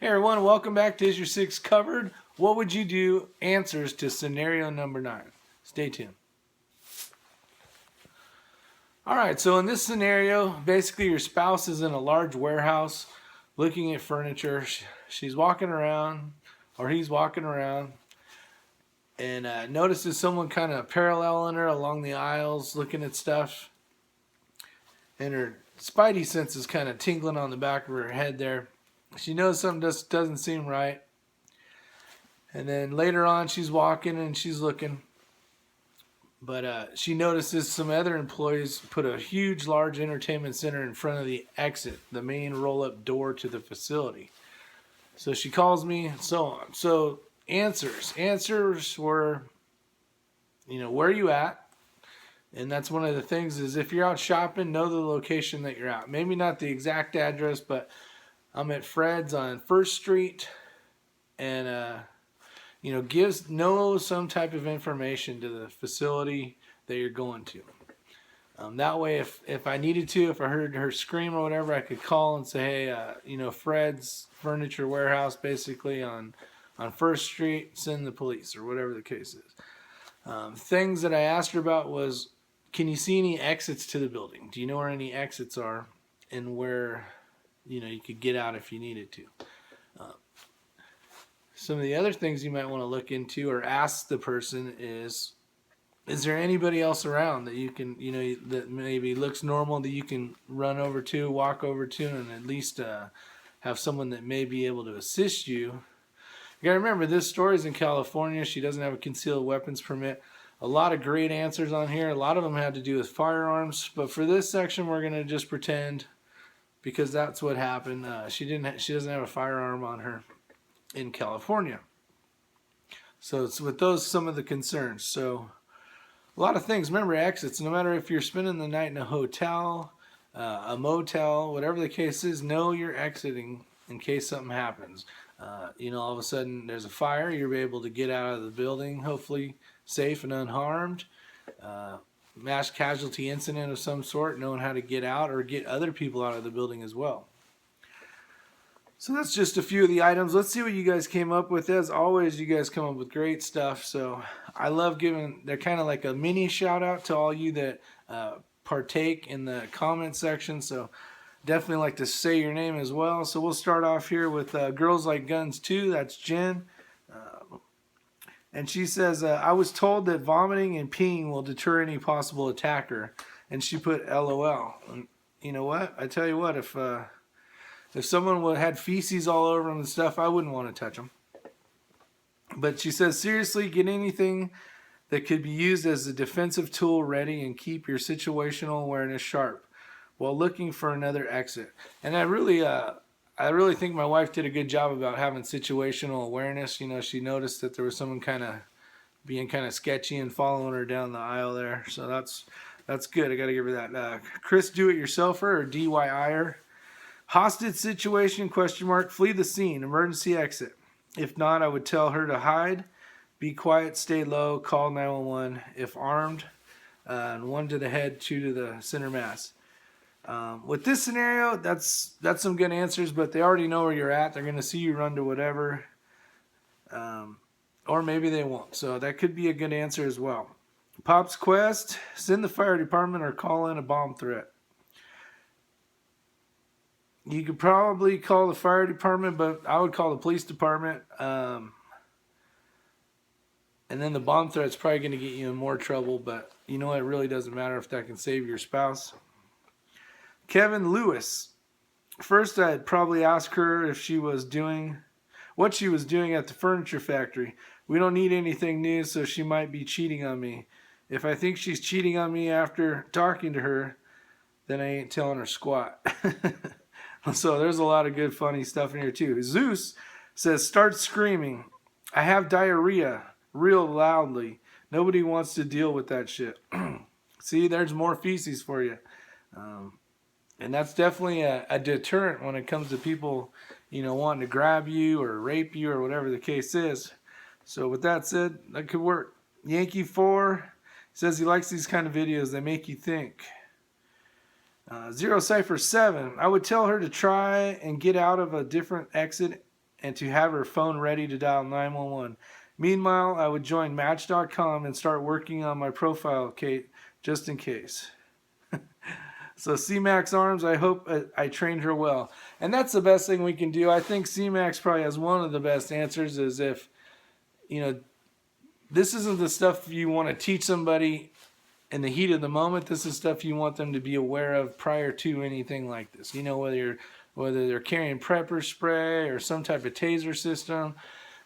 Hey everyone, welcome back to Is Your Six Covered? What would you do? Answers to scenario number 9. Stay tuned. Alright, so in this scenario, basically your spouse is in a large warehouse looking at furniture. She's walking around, or he's walking around, and notices someone kind of paralleling her along the aisles looking at stuff. And her spidey sense is kind of tingling on the back of her head there. She knows something just doesn't seem right. And then later on, she's walking and she's looking. But she notices some other employees put a huge, large entertainment center in front of the exit, the main roll-up door to the facility. So she calls me and so on. So answers were, where are you at? And that's one of the things is if you're out shopping, know the location that you're at. Maybe not the exact address, but I'm at Fred's on 1st Street, and know some type of information to the facility that you're going to. That way, if I needed to, if I heard her scream or whatever, I could call and say, hey, Fred's Furniture Warehouse, basically on 1st Street, send the police or whatever the case is. Things that I asked her about was, can you see any exits to the building? Do you know where any exits are and where you could get out if you needed to? Some of the other things you might want to look into or ask the person is there anybody else around that you can, that maybe looks normal that you can run over to, walk over to, and at least have someone that may be able to assist you. You gotta remember, this story's in California. She doesn't have a concealed weapons permit. A lot of great answers on here. A lot of them had to do with firearms, but for this section, we're gonna just pretend, because that's what happened. She doesn't have a firearm on her in California. So it's with those some of the concerns. So a lot of things. Remember, exits. No matter if you're spending the night in a hotel, a motel, whatever the case is, know you're exiting in case something happens. All of a sudden there's a fire. You're able to get out of the building, hopefully safe and unharmed. Mass casualty incident of some sort, knowing how to get out or get other people out of the building as well. So that's just a few of the items. Let's see what you guys came up with. As always, you guys come up with great stuff. So I love giving, they're kind of like a mini shout out to all you that partake in the comment section. So definitely like to say your name as well. So we'll start off here with Girls Like Guns 2. That's Jen. And she says, I was told that vomiting and peeing will deter any possible attacker. And she put LOL. And you know what? I tell you what, if someone had feces all over them and stuff, I wouldn't want to touch them. But she says, seriously, get anything that could be used as a defensive tool ready and keep your situational awareness sharp while looking for another exit. And I really think my wife did a good job about having situational awareness. She noticed that there was someone kind of being kind of sketchy and following her down the aisle there. So that's good. I got to give her that. Chris Do-It-Yourselfer or DIYer. Hostage situation, ? Flee the scene, emergency exit. If not, I would tell her to hide, be quiet, stay low, call 911. If armed, 1 to the head, 2 to the center mass. With this scenario, that's some good answers, but they already know where you're at. They're going to see you run to whatever, or maybe they won't. So that could be a good answer as well. Pop's Quest, send the fire department or call in a bomb threat. You could probably call the fire department, but I would call the police department. And then the bomb threat's probably going to get you in more trouble, but it really doesn't matter if that can save your spouse. Kevin Lewis. First, I'd probably ask her what she was doing at the furniture factory. We don't need anything new, so she might be cheating on me. If I think she's cheating on me after talking to her, then I ain't telling her squat. So there's a lot of good funny stuff in here too. Zeus says, start screaming. I have diarrhea real loudly. Nobody wants to deal with that shit. See, there's more feces for you. And that's definitely a deterrent when it comes to people, wanting to grab you or rape you or whatever the case is. So with that said, that could work. Yankee 4 says he likes these kind of videos. They make you think. Zero Cipher 7. I would tell her to try and get out of a different exit and to have her phone ready to dial 911. Meanwhile, I would join Match.com and start working on my profile, Kate, just in case. So C-Max Arms, I hope I trained her well. And that's the best thing we can do. I think C-Max probably has one of the best answers is if, this isn't the stuff you want to teach somebody in the heat of the moment. This is stuff you want them to be aware of prior to anything like this. Whether they're carrying pepper spray or some type of taser system,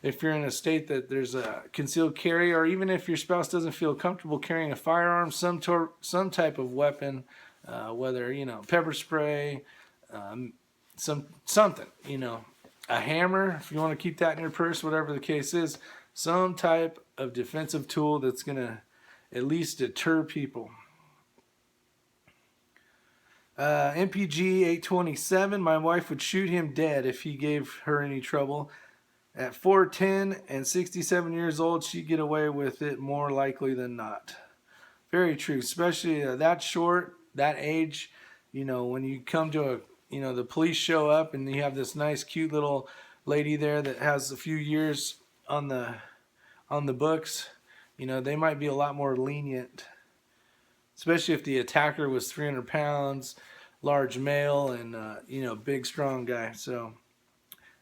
if you're in a state that there's a concealed carry, or even if your spouse doesn't feel comfortable carrying a firearm, some type of weapon, whether pepper spray, something, a hammer if you want to keep that in your purse, whatever the case is, some type of defensive tool that's gonna at least deter people. MPG 827, my wife would shoot him dead if he gave her any trouble. At 4'10" and 67 years old, she'd get away with it more likely than not. Very true, especially that short, that age. When you come to the police show up and you have this nice, cute little lady there that has a few years on the books, they might be a lot more lenient, especially if the attacker was 300 pounds, large male, and big, strong guy. So.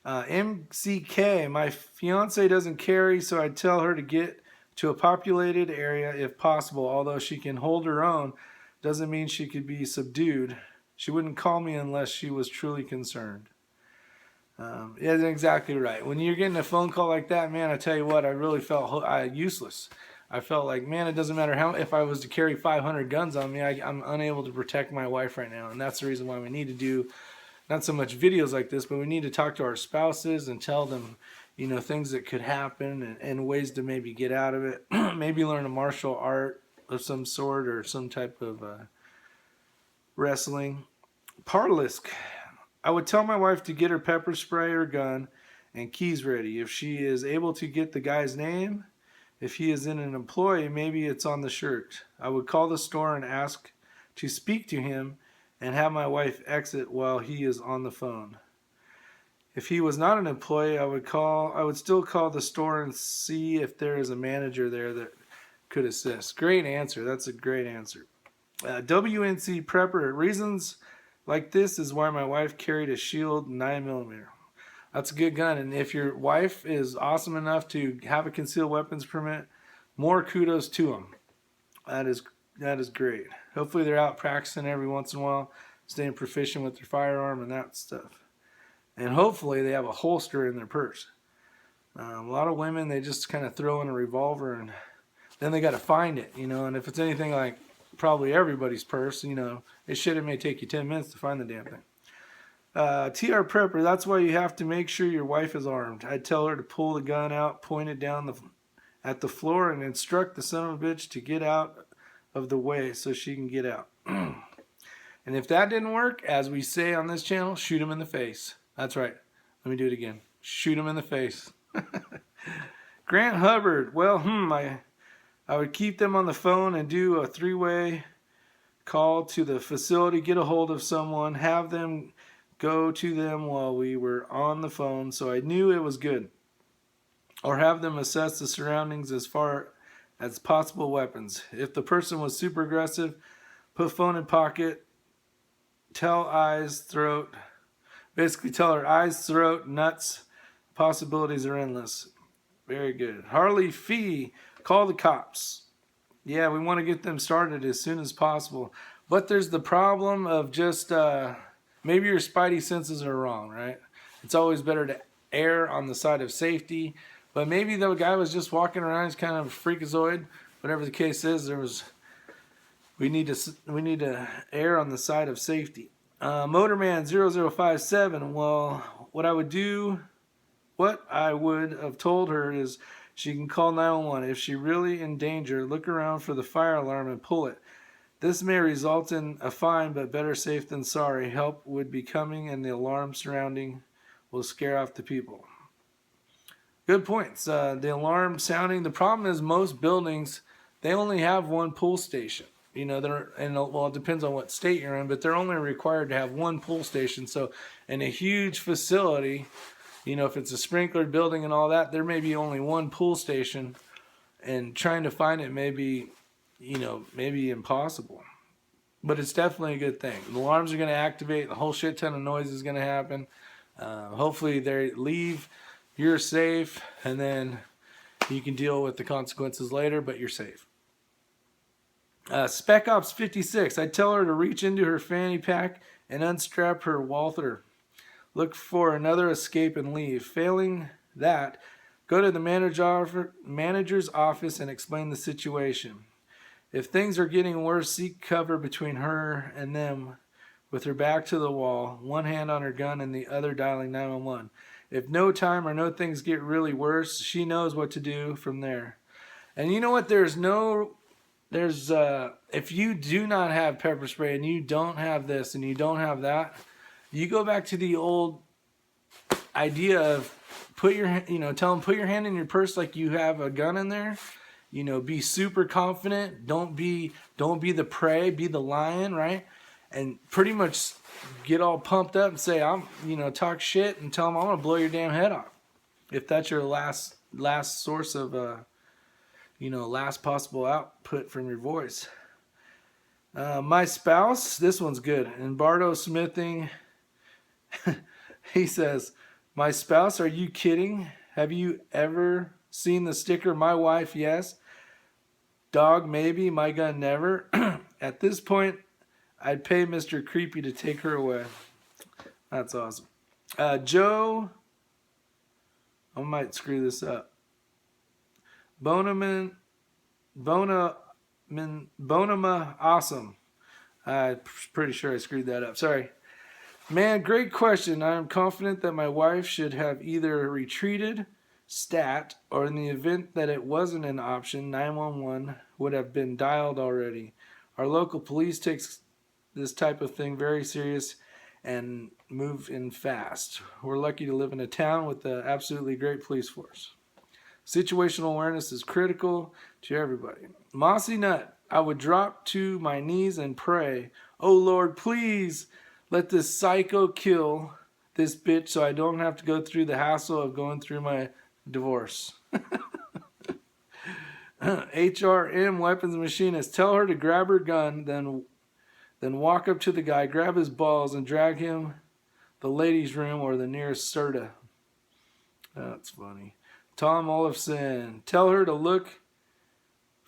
MCK, my fiance doesn't carry, so I tell her to get to a populated area if possible. Although she can hold her own, doesn't mean she could be subdued. She wouldn't call me unless she was truly concerned. Yeah, that's exactly right. When you're getting a phone call like that, man, I tell you what, I really felt useless. I felt like, man, it doesn't matter if I was to carry 500 guns on me, I'm unable to protect my wife right now. And that's the reason why we need to do not so much videos like this, but we need to talk to our spouses and tell them, things that could happen and ways to maybe get out of it. Maybe learn a martial art of some sort or some type of wrestling. Parlisk. I would tell my wife to get her pepper spray or gun and keys ready. If she is able to get the guy's name, if he is in an employee, maybe it's on the shirt. I would call the store and ask to speak to him and have my wife exit while he is on the phone. If he was not an employee, I would still call the store and see if there is a manager there that could assist. Great answer. That's a great answer. WNC Prepper. Reasons like this is why my wife carried a Shield 9mm. That's a good gun. And if your wife is awesome enough to have a concealed weapons permit, more kudos to them. That is great. Hopefully they're out practicing every once in a while, staying proficient with their firearm and that stuff. And hopefully they have a holster in their purse. A lot of women, they just kind of throw in a revolver and then they got to find it, and if it's anything like probably everybody's purse, it may take you 10 minutes to find the damn thing. TR Prepper, that's why you have to make sure your wife is armed. I'd tell her to pull the gun out, point it down at the floor, and instruct the son of a bitch to get out of the way so she can get out. And if that didn't work, as we say on this channel, shoot him in the face. That's right. Let me do it again. Shoot him in the face. Grant Hubbard. Well, I would keep them on the phone and do a 3-way call to the facility, get a hold of someone, have them go to them while we were on the phone so I knew it was good. Or have them assess the surroundings as far as possible weapons. If the person was super aggressive, put phone in pocket, tell eyes, throat. Basically tell her eyes, throat, nuts. Possibilities are endless. Very good. Harley Fee, call the cops. Yeah, we want to get them started as soon as possible. But there's the problem of just maybe your spidey senses are wrong, right? It's always better to err on the side of safety. But maybe the guy was just walking around, he's kind of a freakazoid. Whatever the case is, we need to err on the side of safety. Motorman 0057. Well, what I would have told her is she can call 911. If she really in danger, look around for the fire alarm and pull it. This may result in a fine, but better safe than sorry. Help would be coming, and the alarm surrounding will scare off the people. Good points. The alarm sounding. The problem is most buildings, they only have one pull station. It depends on what state you're in, but they're only required to have one pull station. So in a huge facility, You know, if it's a sprinkler building and all that, there may be only one pool station, and trying to find it may be, you know, maybe impossible. But it's definitely a good thing. The alarms are going to activate. A whole shit ton of noise is going to happen. Hopefully they leave. You're safe, and then you can deal with the consequences later, but you're safe. Spec Ops 56. I tell her to reach into her fanny pack and unstrap her Walther. Look for another escape and leave. Failing that, go to the manager's office and explain the situation. If things are getting worse, seek cover between her and them with her back to the wall, one hand on her gun and the other dialing 911. If no time or no things get really worse, she knows what to do from there. And you know what? If you do not have pepper spray and you don't have this and you don't have that, you go back to the old idea of tell them put your hand in your purse like you have a gun in there. You know, be super confident. Don't be the prey. Be the lion, right? And pretty much get all pumped up and say, talk shit and tell them I'm gonna blow your damn head off. If that's your last source of last possible output from your voice. My spouse, this one's good. And Bardo Smithing, he says, my spouse, are you kidding? Have you ever seen the sticker, my wife, yes. Dog, maybe. My gun, never. At this point, I'd pay Mr. Creepy to take her away. That's awesome. Joe, I might screw this up. Bonama awesome. I'm pretty sure I screwed that up. Sorry. Man, great question. I am confident that my wife should have either retreated, stat, or in the event that it wasn't an option, 911 would have been dialed already. Our local police takes this type of thing very serious and move in fast. We're lucky to live in a town with an absolutely great police force. Situational awareness is critical to everybody. Mossy Nut, I would drop to my knees and pray, oh Lord, please let this psycho kill this bitch so I don't have to go through the hassle of going through my divorce. HRM Weapons Machinist, tell her to grab her gun, then walk up to the guy, grab his balls, and drag him the ladies' room or the nearest Serta. That's funny. Tom Olafson, tell her to look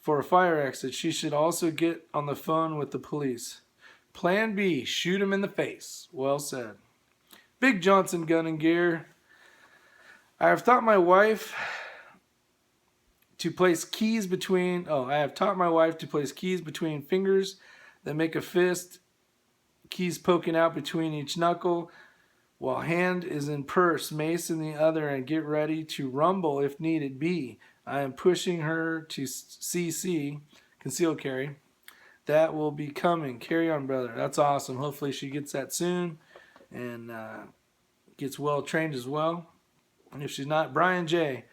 for a fire exit. She should also get on the phone with the police. Plan B, shoot him in the face. Well said. Big Johnson Gun and Gear. I have taught my wife to place keys between fingers that make a fist, keys poking out between each knuckle, while hand is in purse, mace in the other, and get ready to rumble if needed be. I am pushing her to CC, concealed carry. That will be coming. Carry on, brother. That's awesome. Hopefully she gets that soon and gets well trained as well. And if she's not, Brian J.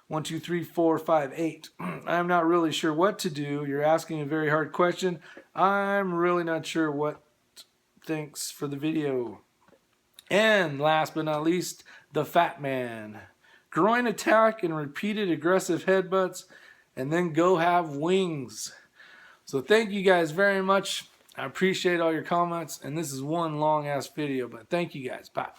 1, 2, 3, 4, 5, 8. I'm not really sure what to do. You're asking a very hard question. I'm really not sure what. Thanks for the video. And last but not least, the Fat Man. Groin attack and repeated aggressive headbutts, and then go have wings. So thank you guys very much. I appreciate all your comments, and this is one long ass video, but thank you guys. Bye.